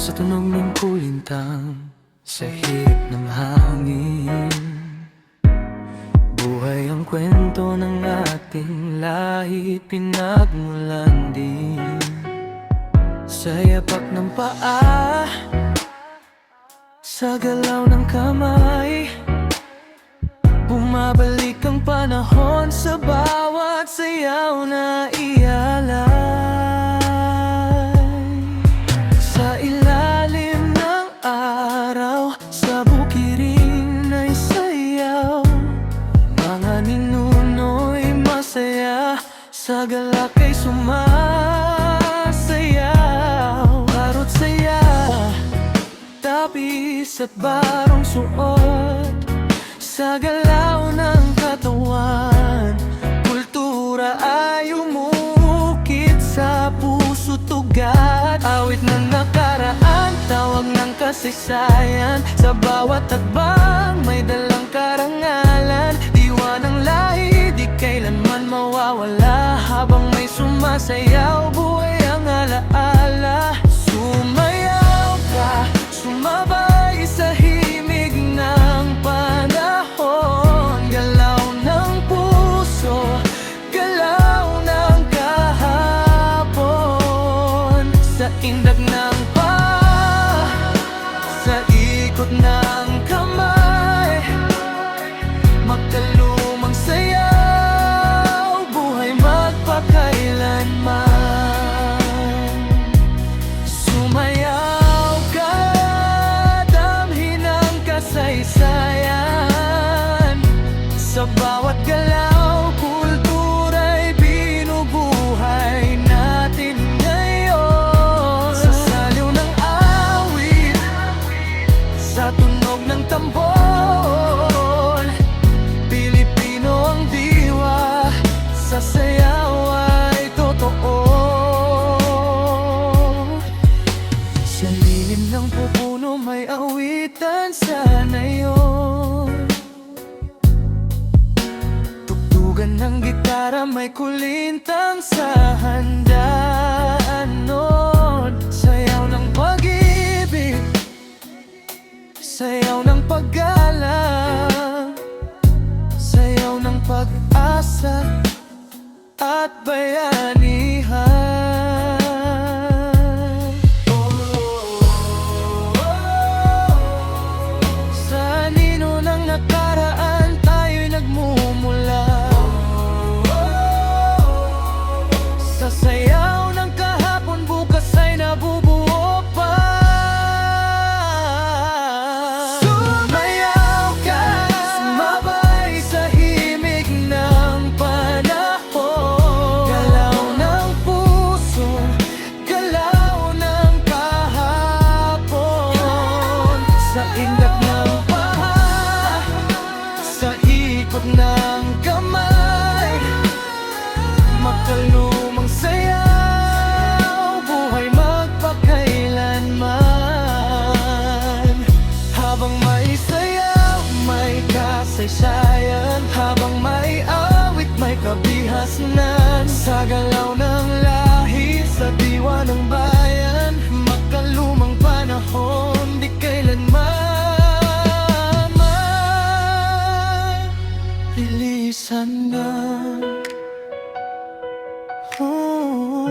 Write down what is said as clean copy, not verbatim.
Sa tunog ng kulintang, sa hirap ng hangin, buhay ang kwento ng ating lahi, pinagmulan din sa yapak ng paa, sa galaw ng kamay. Bumabalik ang panahon sa bawat sayaw na ialay. Sa ilalim ng araw, sa bukirin ay sayaw, mga ninuno'y masaya, sa galak ay sumasayaw. Parot saya, tapis at barong suot, sa galaw ng katawan, kultura ay umukit sa puso't ugat. Awit ng nakaraan, tawag ng kasaysayan, sa bawat hakbang may dalang karangalan. Diwa ng lahi, di kailanman mawawala, habang may sumasayaw, buhay ang alaala. Sumayaw ka, sumabay sa himig ng panahon, galaw ng puso, galaw ng kahapon. Sa indag ng sa ikot ng kamay, magkalumang sayaw, buhay magpakailanman. Sumayaw ka, damhin ang kasaysayan, sa bawat galaw, kultura'y binubuhay natin ngayon. Sa saliw ng awit, sa tunog ng tambol, Pilipino ang diwa, sa sayaw ay totoo. Sa lilim ng pupuno may awitan sana yun, tugtugan ng gitara may kulintang sa handaan nun. Sayaw ng pag-ibig, sayaw ng paggalang, sayaw ng pag-asa at bayanihan. Sa anino ng nakaraan tayo'y nagmumula, sa sayaw ng kahapon bukas ay nabubuo pa. Sumayaw ka, sumabay sa himig ng panahon, galaw ng puso, galaw ng kahapon. Sa ingat ng paha, sa ikot ng kamay, magkalumang sayaw, buhay magpakailanman. Habang may sayaw, may kasaysayan, habang may awit, may kabihasnan. Sa galaw ng lahi, sa diwa ng bayan, magkalumang panahon, di kailanman lilisan na. Oh.